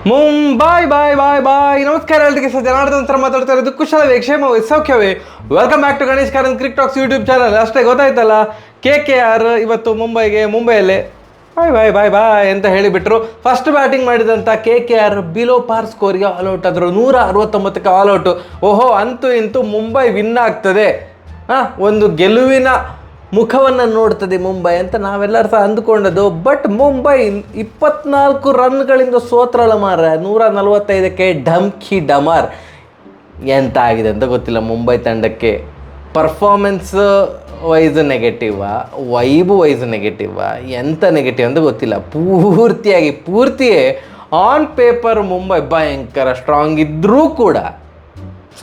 ಮುಂಬೈ ಬಾಯ್ ಬಾಯ್ ಬಾಯ್. ನಮಸ್ಕಾರ ಎಲ್ರಿಗೆ. ಜನಾರ್ದನ್ ಹತ್ರ ಮಾತಾಡ್ತಾ ಇರೋದು. ಕುಶಲವೇ, ಕ್ಷೇಮವೇ, ಸೌಖ್ಯವೇ? Welcome back to Ganesh Karan crick talks YouTube channel. ಅಷ್ಟೇ ಗೊತ್ತಾಯ್ತಲ್ಲ, KKR ಇವತ್ತು ಮುಂಬೈಯಲ್ಲೇ ಬಾಯ್ ಬಾಯ್ ಬಾಯ್ ಬಾಯ್ ಅಂತ ಹೇಳಿಬಿಟ್ರು. ಫಸ್ಟ್ ಬ್ಯಾಟಿಂಗ್ ಮಾಡಿದಂಥ KKR ಬಿಲೋ ಪಾರ್ ಸ್ಕೋರ್ಗೆ ಆಲ್ಔಟ್ ಆದರು. 169ಕ್ಕೆ ಆಲ್ಔಟು. ಓಹೋ, ಅಂತೂ ಇಂತೂ ಮುಂಬೈ ವಿನ್ ಆಗ್ತದೆ, ಒಂದು ಗೆಲುವಿನ ಮುಖವನ್ನು ನೋಡ್ತದೆ ಮುಂಬೈ ಅಂತ ನಾವೆಲ್ಲರೂ ಸಹ ಅಂದುಕೊಂಡದ್ದು. ಬಟ್ ಮುಂಬೈ 24 ರನ್ಗಳಿಂದ ಸೋತ್ರಳ ಮಾರ. 145ಕ್ಕೆ ಢಮ್ಕಿ ಡಮಾರ್. ಎಂತ ಆಗಿದೆ ಅಂತ ಗೊತ್ತಿಲ್ಲ ಮುಂಬೈ ತಂಡಕ್ಕೆ. ಪರ್ಫಾರ್ಮೆನ್ಸ್ ವೈಸ್ ನೆಗೆಟಿವಾ, ವೈಬ್ ವೈಸ್ ನೆಗೆಟಿವಾ, ಎಂಥ ನೆಗೆಟಿವ್ ಅಂತ ಗೊತ್ತಿಲ್ಲ. ಪೂರ್ತಿಯೇ ಆನ್ ಪೇಪರ್ ಮುಂಬೈ ಭಯಂಕರ ಸ್ಟ್ರಾಂಗ್ ಇದ್ದರೂ ಕೂಡ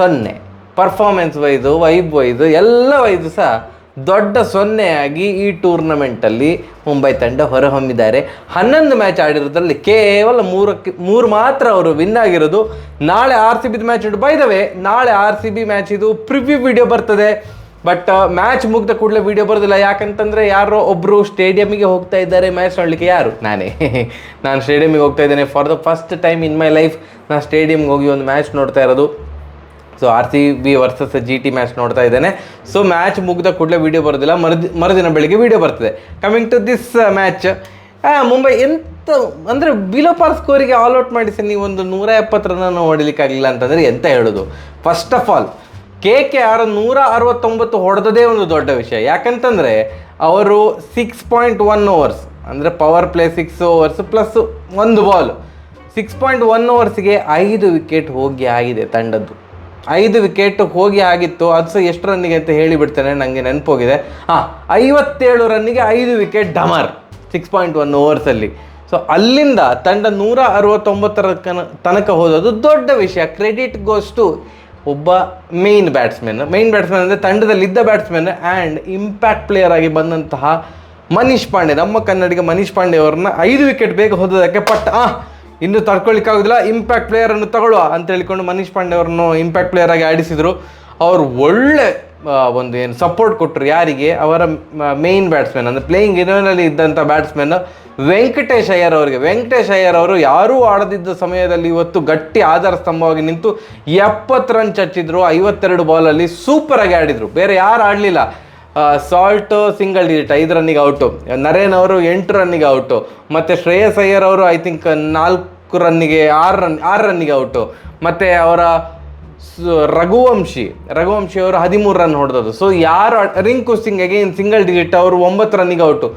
0. ಪರ್ಫಾರ್ಮೆನ್ಸ್ ವೈಸು, ವೈಬ್ ವೈಸು, ಎಲ್ಲ ವೈಸು ಸಹ ದೊಡ್ಡ 0 ಆಗಿ ಈ ಟೂರ್ನಮೆಂಟಲ್ಲಿ ಮುಂಬೈ ತಂಡ ಹೊರಹೊಮ್ಮಿದ್ದಾರೆ. 11 ಮ್ಯಾಚ್ ಆಡಿರೋದ್ರಲ್ಲಿ ಕೇವಲ 3 ಮಾತ್ರ ಅವರು ವಿನ್ ಆಗಿರೋದು. ನಾಳೆ RCB ಮ್ಯಾಚ್ ಉಂಟು. ಬೈ ದ ವೇ, ನಾಳೆ RCB ಮ್ಯಾಚ್ ಇದು ಪ್ರಿವ್ಯೂ ವಿಡಿಯೋ ಬರ್ತದೆ. ಬಟ್ ಮ್ಯಾಚ್ ಮುಗಿದ ಕೂಡಲೇ ವಿಡಿಯೋ ಬರೋದಿಲ್ಲ. ಯಾಕಂತಂದರೆ ಯಾರೋ ಒಬ್ಬರು ಸ್ಟೇಡಿಯಮಿಗೆ ಹೋಗ್ತಾ ಇದ್ದಾರೆ ಮ್ಯಾಚ್ ನೋಡಲಿಕ್ಕೆ. ಯಾರು? ನಾನು ಸ್ಟೇಡಿಯಮಿಗೆ ಹೋಗ್ತಾ ಇದ್ದೇನೆ. For the first time in my life ನಾನು ಸ್ಟೇಡಿಯಮ್ಗೆ ಹೋಗಿ ಒಂದು ಮ್ಯಾಚ್ ನೋಡ್ತಾ ಇರೋದು. So RCB versus GT match ನೋಡ್ತಾ ಇದ್ದೇನೆ. ಸೊ ಮ್ಯಾಚ್ ಮುಗಿದ ಕೂಡಲೇ ವೀಡಿಯೋ ಬರೋದಿಲ್ಲ, ಮರುದಿನ ಬೆಳಿಗ್ಗೆ ವೀಡಿಯೋ ಬರ್ತದೆ. Coming to this match, Mumbai ಎಂತ ಅಂದರೆ ಬಿಲೋ ಪಾರ್ ಸ್ಕೋರಿಗೆ ಆಲ್ಔಟ್ ಮಾಡಿಸಿ ನೀವು ಒಂದು 170 ರನ್ ಹೊಡಿಲಿಕ್ಕಾಗಲಿಲ್ಲ ಅಂತಂದರೆ ಎಂತ ಹೇಳೋದು. ಫಸ್ಟ್ ಆಫ್ ಆಲ್ KKR 169 ಹೊಡೆದದೇ ಒಂದು ದೊಡ್ಡ ವಿಷಯ. ಯಾಕಂತಂದರೆ ಅವರು 6.1 ಓವರ್ಸ್ ಅಂದರೆ power play 6 overs plus 1 ball, 6.1 ಓವರ್ಸಿಗೆ 5 wicket ಹೋಗಿ ಆಗಿದೆ ತಂಡದ್ದು. 5 ವಿಕೆಟ್ ಹೋಗಿ ಆಗಿತ್ತು. ಅದು ಸಹ ಎಷ್ಟು ರನ್ನಿಗೆ ಅಂತ ಹೇಳಿಬಿಡ್ತೇನೆ, ನನಗೆ ನೆನಪೋಗಿದೆ. 57 ರನ್ನಿಗೆ 5 ವಿಕೆಟ್ ಡಮಾರ್ 6.1 ಓವರ್ಸಲ್ಲಿ. ಸೊ ಅಲ್ಲಿಂದ ತಂಡ 169 ತನಕ ಹೋದದ್ದು ದೊಡ್ಡ ವಿಷಯ. ಕ್ರೆಡಿಟ್ ಗೋಸ್ ಟು ಒಬ್ಬ ಮೇನ್ ಬ್ಯಾಟ್ಸ್ಮನ್ ಅಂದರೆ ತಂಡದಲ್ಲಿದ್ದ ಬ್ಯಾಟ್ಸ್ಮನ್ ಆ್ಯಂಡ್ ಇಂಪ್ಯಾಕ್ಟ್ ಪ್ಲೇಯರ್ ಆಗಿ ಬಂದಂತಹ ಮನೀಶ್ ಪಾಂಡೆ, ನಮ್ಮ ಕನ್ನಡಿಗ ಮನೀಶ್ ಪಾಂಡೆ ಅವ್ರನ್ನ 5 ವಿಕೆಟ್ ಬೇಗ ಹೋದೋದಕ್ಕೆ ಇನ್ನೂ ತಡ್ಕೊಳ್ಳಿಕ್ಕಾಗೋದಿಲ್ಲ, ಇಂಪ್ಯಾಕ್ಟ್ ಪ್ಲೇಯರನ್ನು ತಗೊಳ್ಳುವ ಅಂತ ಹೇಳಿಕೊಂಡು ಮನೀಶ್ ಪಾಂಡೆ ಅವ್ರನ್ನು ಇಂಪ್ಯಾಕ್ಟ್ ಪ್ಲೇಯರ್ ಆಗಿ ಆಡಿಸಿದರು. ಅವರು ಒಳ್ಳೆ ಒಂದು ಏನು ಸಪೋರ್ಟ್ ಕೊಟ್ಟರು. ಯಾರಿಗೆ? ಅವರ ಮೇಯ್ನ್ ಬ್ಯಾಟ್ಸ್ಮನ್ ಅಂದರೆ ಪ್ಲೇಯಿಂಗ್ ಇಲೆವೆನಲ್ಲಿ ಇದ್ದಂಥ ಬ್ಯಾಟ್ಸ್ಮನ್ ವೆಂಕಟೇಶ್ ಅಯ್ಯರ್ ಅವರಿಗೆ. ವೆಂಕಟೇಶ್ ಅಯ್ಯರ್ ಅವರು ಯಾರೂ ಆಡದಿದ್ದ ಸಮಯದಲ್ಲಿ ಇವತ್ತು ಗಟ್ಟಿ ಆಧಾರ ಸ್ತಂಭವಾಗಿ ನಿಂತು 70 ರನ್ ಚಚ್ಚಿದ್ರು. 52 ಬಾಲಲ್ಲಿ ಸೂಪರಾಗಿ ಆಡಿದರು. ಬೇರೆ ಯಾರು ಆಡಲಿಲ್ಲ. ಸಾಲ್ಟ್ ಸಿಂಗಲ್ ಡಿಜಿಟ್ 5 ರನ್ನಿಗೆ ಔಟು, ನರೇನ್ ಅವರು 8 ರನ್ನಿಗೆ ಔಟು, ಮತ್ತು ಶ್ರೇಯಸ್ ಅಯ್ಯರ್ ಅವರು ಐ ಥಿಂಕ್ 6 ರನ್ನಿಗೆ ಔಟು, ಮತ್ತು ಅವರ ರಘುವಂಶಿ ಅವರು 13 ರನ್ ಹೊಡೆದದ್ದು. ಸೊ ಯಾರು Rinku Singh again single digit, ಅವರು 9 ರನ್ನಿಗೆ ಔಟು.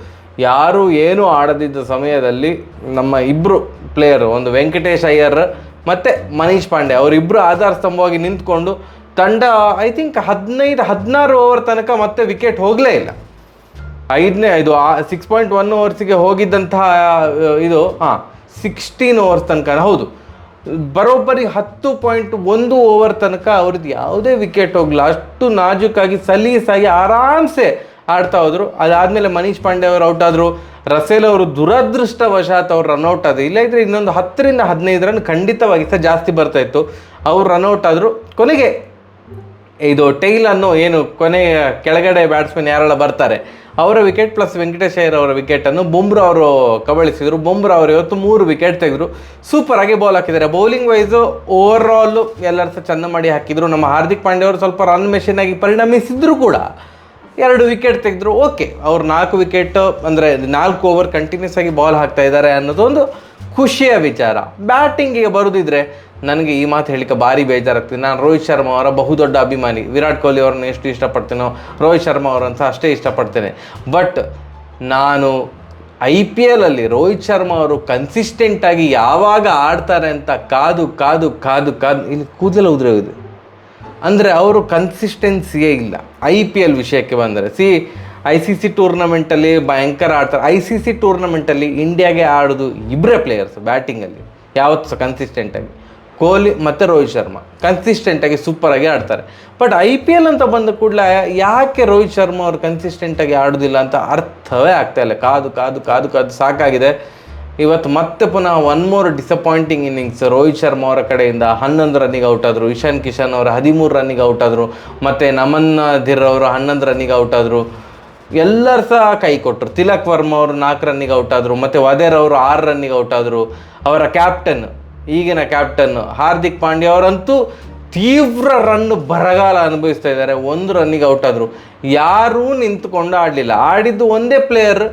ಯಾರು ಏನೂ ಆಡದಿದ್ದ ಸಮಯದಲ್ಲಿ ನಮ್ಮ ಇಬ್ಬರು ಪ್ಲೇಯರು, ಒಂದು ವೆಂಕಟೇಶ್ ಅಯ್ಯರ್ ಮತ್ತು ಮನೀಶ್ ಪಾಂಡೆ, ಅವರಿಬ್ಬರು ಆಧಾರ ಸ್ತಂಭವಾಗಿ ನಿಂತ್ಕೊಂಡು ತಂಡ ಐ ಥಿಂಕ್ 15-16 ಓವರ್ ತನಕ ಮತ್ತೆ ವಿಕೆಟ್ ಹೋಗಲೇ ಇಲ್ಲ. 6.1 ಓವರ್ಸಿಗೆ ಹೋಗಿದ್ದಂತಹ ಇದು 16 ಓವರ್ಸ್ ತನಕ, ಹೌದು, ಬರೋಬ್ಬರಿ 10.1 ಓವರ್ ತನಕ ಅವ್ರದ್ದು ಯಾವುದೇ ವಿಕೆಟ್ ಹೋಗಲ್ಲ. ಅಷ್ಟು ನಾಜೂಕಾಗಿ ಸಲೀಸಾಗಿ ಆರಾಮ್ಸೆ ಆಡ್ತಾ ಹೋದರು. ಅದಾದಮೇಲೆ ಮನೀಶ್ ಪಾಂಡೆ ಅವರು ಔಟ್ ಆದರು. ರಸೇಲ್ ಅವರು ದುರದೃಷ್ಟವಶಾತ್ ಅವ್ರು ರನ್ಔಟ್ ಆದರು. ಇಲ್ಲದಿದ್ದರೆ ಇನ್ನೊಂದು 10-15 ರನ್ ಖಂಡಿತವಾಗಿ ಸಹ ಜಾಸ್ತಿ ಬರ್ತಾಯಿತ್ತು. ಅವರು ರನ್ಔಟ್ ಆದರು. ಕೊನೆಗೆ ಇದು ಟೈಲನ್ನು ಏನು ಕೊನೆಯ ಕೆಳಗಡೆ ಬ್ಯಾಟ್ಸ್ಮನ್ ಯಾರೆಲ್ಲ ಬರ್ತಾರೆ ಅವರ ವಿಕೆಟ್ ಪ್ಲಸ್ ವೆಂಕಟೇಶ್ ಅಯ್ಯರ್ ಅವರ ವಿಕೆಟನ್ನು ಬುಮ್ರಾ ಅವರು ಕಬಳಿಸಿದರು. ಬುಮ್ರಾ ಅವರು ಇವತ್ತು 3 ವಿಕೆಟ್ ತೆಗೆದರು. ಸೂಪರಾಗಿ ಬಾಲ್ ಹಾಕಿದ್ದಾರೆ. ಬೌಲಿಂಗ್ ವೈಸು ಓವರಾಲು ಎಲ್ಲರೂ ಸಹ ಚೆಂದ ಮಾಡಿ ಹಾಕಿದರು. ನಮ್ಮ ಹಾರ್ದಿಕ್ ಪಾಂಡ್ಯ ಅವರು ಸ್ವಲ್ಪ ರನ್ ಮೆಷಿನ್ ಆಗಿ ಪರಿಣಮಿಸಿದ್ರು ಕೂಡ 2 ವಿಕೆಟ್ ತೆಗೆದ್ರು. ಓಕೆ, ಅವ್ರು 4 ವಿಕೆಟ್ ಅಂದರೆ 4 ಓವರ್ ಕಂಟಿನ್ಯೂಸ್ ಆಗಿ ಬಾಲ್ ಹಾಕ್ತಾ ಇದ್ದಾರೆ ಅನ್ನೋದೊಂದು ಖುಷಿಯ ವಿಚಾರ. ಬ್ಯಾಟಿಂಗಿಗೆ ಬರೋದಿದ್ರೆ ನನಗೆ ಈ ಮಾತು ಹೇಳಿಕೆ ಭಾರಿ ಬೇಜಾರಾಗ್ತದೆ. ನಾನು ರೋಹಿತ್ ಶರ್ಮಾ ಅವರ ಬಹುದೊಡ್ಡ ಅಭಿಮಾನಿ. ವಿರಾಟ್ ಕೊಹ್ಲಿ ಅವ್ರನ್ನ ಎಷ್ಟು ಇಷ್ಟಪಡ್ತೇನೋ ರೋಹಿತ್ ಶರ್ಮಾ ಅವರಂತ ಅಷ್ಟೇ ಇಷ್ಟಪಡ್ತೇನೆ. ಬಟ್ ನಾನು IPL ಅಲ್ಲಿ ರೋಹಿತ್ ಶರ್ಮಾ ಅವರು ಕನ್ಸಿಸ್ಟೆಂಟಾಗಿ ಯಾವಾಗ ಆಡ್ತಾರೆ ಅಂತ ಕಾದು ಇಲ್ಲಿ ಕೂದಲು ಉದುರೋಗಿದೆ. ಅಂದರೆ ಅವರು ಕನ್ಸಿಸ್ಟೆನ್ಸಿಯೇ ಇಲ್ಲ. IPL ವಿಷಯಕ್ಕೆ ಬಂದರೆ ICC ಟೂರ್ನಮೆಂಟಲ್ಲಿ ಭಯಂಕರ ಆಡ್ತಾರೆ. ICC ಟೂರ್ನಮೆಂಟಲ್ಲಿ ಇಂಡಿಯಾಗೆ ಆಡೋದು ಇಬ್ಬರೇ ಪ್ಲೇಯರ್ಸ್ ಬ್ಯಾಟಿಂಗಲ್ಲಿ ಯಾವತ್ತೂ ಸಹ ಕನ್ಸಿಸ್ಟೆಂಟಾಗಿ, ಕೊಹ್ಲಿ ಮತ್ತು ರೋಹಿತ್ ಶರ್ಮಾ ಕನ್ಸಿಸ್ಟೆಂಟಾಗಿ ಸೂಪರಾಗಿ ಆಡ್ತಾರೆ. ಬಟ್ IPL ಅಂತ ಬಂದ ಕೂಡಲೇ ಯಾಕೆ ರೋಹಿತ್ ಶರ್ಮಾ ಅವರು ಕನ್ಸಿಸ್ಟೆಂಟಾಗಿ ಆಡೋದಿಲ್ಲ ಅಂತ ಅರ್ಥವೇ ಆಗ್ತಾಯಿಲ್ಲ. ಕಾದು ಸಾಕಾಗಿದೆ. ಇವತ್ತು ಮತ್ತೆ ಪುನಃ 1 more disappointing innings Rohit Sharma ಅವರ ಕಡೆಯಿಂದ. 11 ರನ್ನಿಗೆ ಔಟ್ ಆದರು. ಇಶಾನ್ ಕಿಶನ್ ಅವರು 13 ರನ್ನಿಗೆ ಔಟ್ ಆದರು. ಮತ್ತು ನಮನ್ ಧಿರ್ ಅವರು 11 ರನ್ನಿಗೆ ಔಟ್ ಆದರು. ಎಲ್ಲರೂ ಸಹ ಕೈ ಕೊಟ್ಟರು. ತಿಲಕ್ ವರ್ಮಾ ಅವರು 4 ರನ್ನಿಗೆ ಔಟ್ ಆದರು. ಮತ್ತು ವದೇರ್ ಅವರು 6 ರನ್ನಿಗೆ ಔಟ್ ಆದರು. ಅವರ ಕ್ಯಾಪ್ಟನ್ ಈಗಿನ ಕ್ಯಾಪ್ಟನ್ ಹಾರ್ದಿಕ್ ಪಾಂಡ್ಯ ಅವರಂತೂ ತೀವ್ರ ರನ್ ಬರಗಾಲ ಅನುಭವಿಸ್ತಾ ಇದ್ದಾರೆ. 1 ರನ್ನಿಗೆ ಔಟ್ ಆದರು. ಯಾರೂ ನಿಂತುಕೊಂಡು ಆಡಲಿಲ್ಲ. ಆಡಿದ್ದು ಒಂದೇ ಪ್ಲೇಯರ್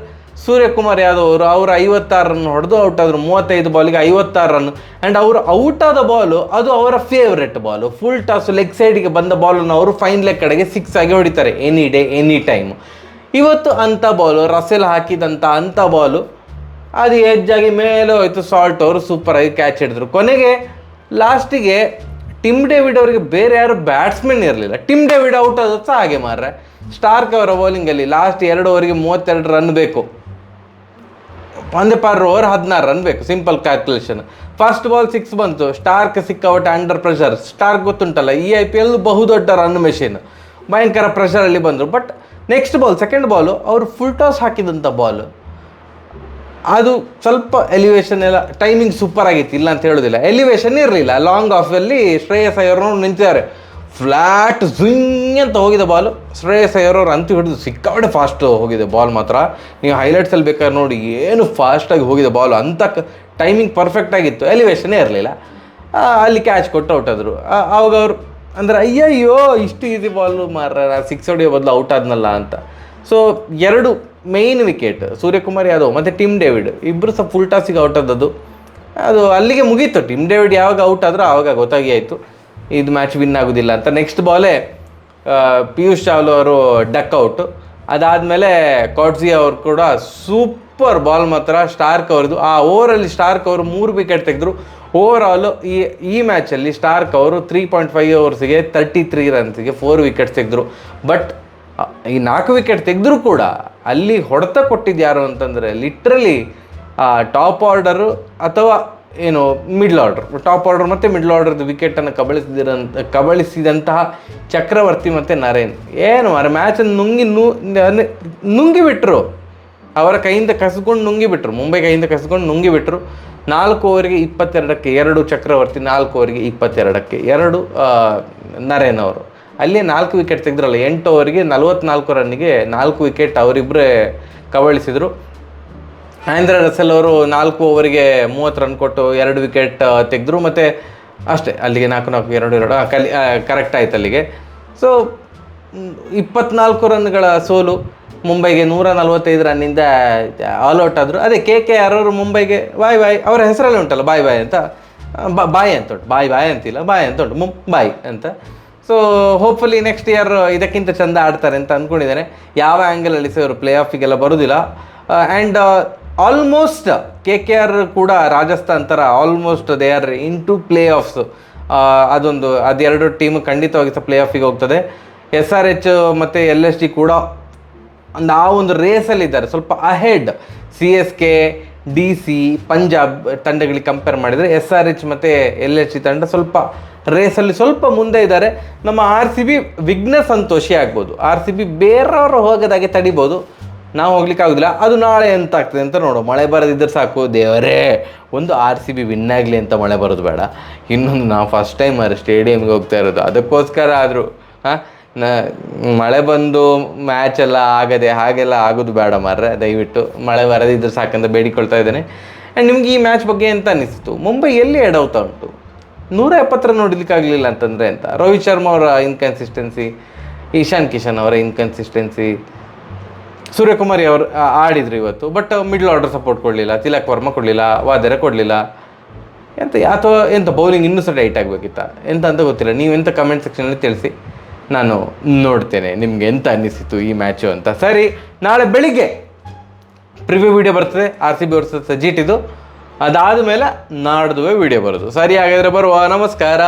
ಸೂರ್ಯಕುಮಾರ್ ಯಾದವ್ ಅವರು. ಅವರು 56 ರನ್ ಹೊಡೆದು ಔಟ್ ಆದರು. 35 ಬಾಲಿಗೆ 56 ರನ್. ಆ್ಯಂಡ್ ಅವರು ಔಟ್ ಆದ ಬಾಲು ಅದು ಅವರ favourite ball. Full toss leg ಸೈಡಿಗೆ ಬಂದ ಬಾಲನ್ನು ಅವರು ಫೈನ್ ಲೆಗ್ ಕಡೆಗೆ 6 ಆಗಿ ಹೊಡಿತಾರೆ ಎನಿ ಡೇ ಎನಿ ಟೈಮ್. ಇವತ್ತು ಅಂಥ ಬಾಲು ರಸೆಲ್ ಹಾಕಿದಂಥ ಅಂಥ ಬಾಲು ಅದು ಹೆಜ್ಜಾಗಿ ಮೇಲೆ ಹೋಯ್ತು. ಸಾಲ್ಟ್ ಅವರು ಸೂಪರಾಗಿ ಕ್ಯಾಚ್ ಹಿಡಿದ್ರು. ಕೊನೆಗೆ ಲಾಸ್ಟಿಗೆ ಟಿಮ್ ಡೇವಿಡ್ ಅವರಿಗೆ ಬೇರೆ ಯಾರು ಬ್ಯಾಟ್ಸ್ಮನ್ ಇರಲಿಲ್ಲ. ಟಿಮ್ ಡೇವಿಡ್ ಔಟ್ ಆದ ಸಹ ಹಾಗೆ ಮಾರ್ರೆ. ಸ್ಟಾರ್ಕ್ ಅವರ ಬೌಲಿಂಗಲ್ಲಿ ಲಾಸ್ಟ್ 2 ಓವರಿಗೆ 32 ರನ್ ಬೇಕು. ಒಂದೇ ಪರ್ ಓವರ್ 16 ರನ್ ಬೇಕು. Simple calculation. ಫಸ್ಟ್ ಬಾಲ್ 6 ಬಂತು. ಸ್ಟಾರ್ಕ್ ಸಿಕ್ಕಾವಟ್ಟೆ ಅಂಡರ್ ಪ್ರೆಷರ್. ಸ್ಟಾರ್ಕ್ ಗೊತ್ತುಂಟಲ್ಲ, ಈ IPL ಬಹುದೊಡ್ಡ ರನ್ ಮೆಷಿನ್. ಭಯಂಕರ ಪ್ರೆಷರಲ್ಲಿ ಬಂದರು. But next ball second ball ಅವರು ಫುಲ್ ಟಾಸ್ ಹಾಕಿದಂಥ ಬಾಲು ಅದು ಸ್ವಲ್ಪ ಎಲಿವೇಶನ್ ಎಲ್ಲ ಟೈಮಿಂಗ್ ಸೂಪರ್ ಆಗಿತ್ತು, ಇಲ್ಲ ಅಂತ ಹೇಳೋದಿಲ್ಲ. ಎಲಿವೇಶನ್ ಇರಲಿಲ್ಲ. ಲಾಂಗ್ ಆಫಲ್ಲಿ ಶ್ರೇಯಸ್ ಅಯ್ಯರ್ ನಿಂತಿದ್ದಾರೆ. ಫ್ಲ್ಯಾಟ್ ಝುಂಗ್ ಅಂತ ಹೋಗಿದ ಬಾಲು. ಶ್ರೇಯಸ್ ಅಯ್ಯರ್ ಅವ್ರು ಅಂತೂ ಹಿಡಿದು ಸಿಕ್ಕಾಪಟ್ಟೆ ಫಾಸ್ಟ್ ಹೋಗಿದೆ ಬಾಲ್ ಮಾತ್ರ. ನೀವು ಹೈಲೈಟ್ಸಲ್ಲಿ ಬೇಕಾದ್ರೆ ನೋಡಿ, ಏನು ಫಾಸ್ಟಾಗಿ ಹೋಗಿದೆ ಬಾಲು. ಅಂಥ ಟೈಮಿಂಗ್ ಪರ್ಫೆಕ್ಟ್ ಆಗಿತ್ತು. ಎಲಿವೇಶನ್ನೇ ಇರಲಿಲ್ಲ. ಅಲ್ಲಿ ಕ್ಯಾಚ್ ಕೊಟ್ಟು ಔಟ್ ಆದರು. ಆವಾಗ ಅವರು ಅಂದರೆ ಅಯ್ಯಯ್ಯೋ ಇಷ್ಟು ಈಸಿ ಬಾಲು ಮಾರ, 6 ಹೊಡೆಯೋ ಬದಲು ಔಟ್ ಆದ್ನಲ್ಲ ಅಂತ. So 2 main wicket Suryakumar Yadav ಮತ್ತು ಟಿಮ್ ಡೇವಿಡ್ ಇಬ್ಬರು ಸಹ ಫುಲ್ ಟಾಸಿಗೆ ಔಟ್ ಆದದ್ದು. ಅದು ಅಲ್ಲಿಗೆ ಮುಗೀತು. ಟಿಮ್ ಡೇವಿಡ್ ಯಾವಾಗ ಔಟ್ ಆದರೂ ಆವಾಗ ಗೊತ್ತಾಗಿ ಆಯಿತು ಇದು ಮ್ಯಾಚ್ ವಿನ್ ಆಗೋದಿಲ್ಲ ಅಂತ. ನೆಕ್ಸ್ಟ್ ಬಾಲೇ ಪಿಯೂಷ್ ಚಾವ್ಲಾ ಅವರು ಡಕ್ ಔಟು. ಅದಾದಮೇಲೆ ಕಾಟ್ಸಿ ಅವರು ಕೂಡ ಸೂಪರ್ ಬಾಲ್ ಮಾತ್ರ ಸ್ಟಾರ್ಕ್ ಅವ್ರದ್ದು. ಆ ಓವರಲ್ಲಿ ಸ್ಟಾರ್ಕ್ ಅವರು 3 ವಿಕೆಟ್ ತೆಗೆದ್ರು. ಓವರಾಲು ಈ ಮ್ಯಾಚಲ್ಲಿ ಸ್ಟಾರ್ಕ್ ಅವರು 3.5 ಓವರ್ಸಿಗೆ 33 ರನ್ಸಿಗೆ 4 ವಿಕೆಟ್ಸ್ ತೆಗೆದ್ರು. ಬಟ್ ಈ 4 ವಿಕೆಟ್ ತೆಗೆದ್ರೂ ಕೂಡ ಅಲ್ಲಿ ಹೊಡೆತ ಕೊಟ್ಟಿದ್ದು ಯಾರು ಅಂತಂದರೆ ಲಿಟ್ರಲಿ ಟಾಪ್ ಆರ್ಡರು ಅಥವಾ ಏನು ಮಿಡ್ಲ್ ಆರ್ಡರ್, ಟಾಪ್ ಆರ್ಡರ್ ಮತ್ತು ಮಿಡ್ಲ್ ಆರ್ಡರ್ದು ವಿಕೆಟನ್ನು ಕಬಳಿಸಿದಂತಹ ಚಕ್ರವರ್ತಿ ಮತ್ತು ನರೇನ್. ಏನು ಮಾರ ಮ್ಯಾಚನ್ನು ನುಂಗಿಬಿಟ್ರು. ಅವರ ಕೈಯಿಂದ ಕಸ್ಕೊಂಡು ನುಂಗಿಬಿಟ್ರು. ಮುಂಬೈ ಕೈಯಿಂದ ಕಸ್ಕೊಂಡು ನುಂಗಿಬಿಟ್ರು. 4 ಓವರಿಗೆ 22ಕ್ಕೆ 2 ಚಕ್ರವರ್ತಿ, 4 ಓವರಿಗೆ 22ಕ್ಕೆ 2 ನರೇನ್ ಅವರು. ಅಲ್ಲೇ 4 ವಿಕೆಟ್ ತೆಗೆದ್ರಲ್ಲ. 8 ಓವರಿಗೆ 44 ರನ್ನಿಗೆ 4 ವಿಕೆಟ್ ಅವರಿಬ್ಬರೇ ಕಬಳಿಸಿದರು. ಆಂಡ್ರೆ ರಸೆಲ್ ಅವರು 4 ಓವರಿಗೆ 30 ರನ್ ಕೊಟ್ಟು 2 ವಿಕೆಟ್ ತೆಗೆದ್ರು. ಮತ್ತು ಅಷ್ಟೇ, ಅಲ್ಲಿಗೆ 4-4-2 ಕರೆಕ್ಟ್ ಆಯ್ತು ಅಲ್ಲಿಗೆ. ಸೊ 24 ರನ್ಗಳ ಸೋಲು. ಮುಂಬೈಗೆ 145 ರನ್ನಿಂದ ಆಲ್ ಔಟ್ ಆದರು. ಅದೇ KKR ಅವರು ಮುಂಬೈಗೆ ಬಾಯ್ ಬಾಯ್, ಅವರ ಹೆಸರಲ್ಲಿ ಉಂಟಲ್ಲ ಬಾಯ್ ಬಾಯ್ ಅಂತ, ಬಾಯ್ ಅಂತ ಉಂಟು, ಬಾಯ್ ಅಂತಿಲ್ಲ, ಬಾಯ್ ಅಂತ ಉಂಟು, ಮುಂಬೈ ಅಂತ. ಸೊ ಹೋಪ್ಫುಲಿ ನೆಕ್ಸ್ಟ್ ಇಯರ್ ಇದಕ್ಕಿಂತ ಚೆಂದ ಆಡ್ತಾರೆ ಅಂತ ಅಂದ್ಕೊಂಡಿದ್ದೇನೆ. ಯಾವ ಆ್ಯಂಗಲಲ್ಲಿ ಸಹ ಇವರು ಪ್ಲೇ ಆಫಿಗೆಲ್ಲ ಬರೋದಿಲ್ಲ. ಆ್ಯಂಡ್ ಆಲ್ಮೋಸ್ಟ್ KKR ಕೂಡ ರಾಜಸ್ಥಾನ್ ಥರ almost they are in to playoffs. ಅದೆರಡು ಟೀಮು ಖಂಡಿತವಾಗಿ ಸಹ ಪ್ಲೇ ಆಫಿಗೆ ಹೋಗ್ತದೆ. SRH ಮತ್ತು LSG ಕೂಡ ಒಂದು ರೇಸಲ್ಲಿದ್ದಾರೆ, ಸ್ವಲ್ಪ ಅಹೆಡ್. CSK, DC, ಪಂಜಾಬ್ ತಂಡಗಳಿಗೆ ಕಂಪೇರ್ ಮಾಡಿದರೆ SRH ಮತ್ತು LSG ತಂಡ ಸ್ವಲ್ಪ ರೇಸಲ್ಲಿ ಸ್ವಲ್ಪ ಮುಂದೆ ಇದ್ದಾರೆ. ನಮ್ಮ RCB ವಿಘ್ನ ಸಂತೋಷಿ ಆಗ್ಬೋದು. RCB ಬೇರೆಯವರು ಹೋಗೋದಾಗೆ ತಡಿಬೋದು, ನಾವು ಹೋಗ್ಲಿಕ್ಕೆ ಆಗೋದಿಲ್ಲ. ಅದು ನಾಳೆ ಎಂತ ಆಗ್ತದೆ ಅಂತ ನೋಡು. ಮಳೆ ಬರೋದಿದ್ದರೆ ಸಾಕು ದೇವರೇ, ಒಂದು RCB ವಿನ್ ಆಗಲಿ ಅಂತ ಮಳೆ ಬರೋದು ಬೇಡ. ಇನ್ನೊಂದು ನಾವು ಫಸ್ಟ್ ಟೈಮ್ ಸ್ಟೇಡಿಯಮ್ಗೆ ಹೋಗ್ತಾ ಇರೋದು, ಅದಕ್ಕೋಸ್ಕರ ಆದರೂ ಮಳೆ ಬಂದು ಮ್ಯಾಚ್ ಎಲ್ಲ ಆಗದೆ ಹಾಗೆಲ್ಲ ಆಗೋದು ಬೇಡ ಮಾರ್ರೆ. ದಯವಿಟ್ಟು ಮಳೆ ಬರದಿದ್ದರೆ ಸಾಕಂತ ಬೇಡಿಕೊಳ್ತಾ ಇದ್ದೇನೆ. ಆ್ಯಂಡ್ ನಿಮ್ಗೆ ಈ ಮ್ಯಾಚ್ ಬಗ್ಗೆ ಎಂತ ಅನ್ನಿಸ್ತು? ಮುಂಬೈ ಎಲ್ಲಿ ಎಡವ್ತಾ ಉಂಟು? 170 ರನ್ ನೋಡಲಿಕ್ಕಾಗಲಿಲ್ಲ ಅಂತಂದರೆ ಅಂತ. ರೋಹಿತ್ ಶರ್ಮಾ ಅವರ ಇನ್ಕನ್ಸಿಸ್ಟೆನ್ಸಿ, ಇಶಾನ್ ಕಿಶನ್ ಅವರ ಇನ್ಕನ್ಸಿಸ್ಟೆನ್ಸಿ, ಸೂರ್ಯಕುಮಾರ್ ಅವರು ಆಡಿದರು ಇವತ್ತು, ಬಟ್ ಮಿಡ್ಲ್ ಆರ್ಡರ್ ಸಪೋರ್ಟ್ ಕೊಡಲಿಲ್ಲ. ತಿಲಕ್ ವರ್ಮಾ ಕೊಡಲಿಲ್ಲ, ವಾದರೆ ಕೊಡಲಿಲ್ಲ. ಅಥವಾ ಎಂತ ಬೌಲಿಂಗ್ ಇನ್ನೂ ಸಹ ಟೈಟ್ ಆಗಬೇಕಿತ್ತ ಎಂತ ಅಂತ ಗೊತ್ತಿಲ್ಲ. ನೀವೆಂತ ಕಮೆಂಟ್ ಸೆಕ್ಷನಲ್ಲಿ ತಿಳಿಸಿ, ನಾನು ನೋಡ್ತೇನೆ ನಿಮ್ಗೆ ಎಂತ ಅನ್ನಿಸಿತು ಈ ಮ್ಯಾಚು ಅಂತ. ಸರಿ, ನಾಳೆ ಬೆಳಿಗ್ಗೆ ಪ್ರಿವ್ಯೂ ವಿಡಿಯೋ ಬರ್ತದೆ RCB ವರ್ಸಸ್ GTದು. ಅದಾದ ಮೇಲೆ ನಾಡ್ದುವೆ ವಿಡಿಯೋ ಬರೋದು. ಸರಿ, ಹಾಗಾದರೆ ಬರುವ. ನಮಸ್ಕಾರ.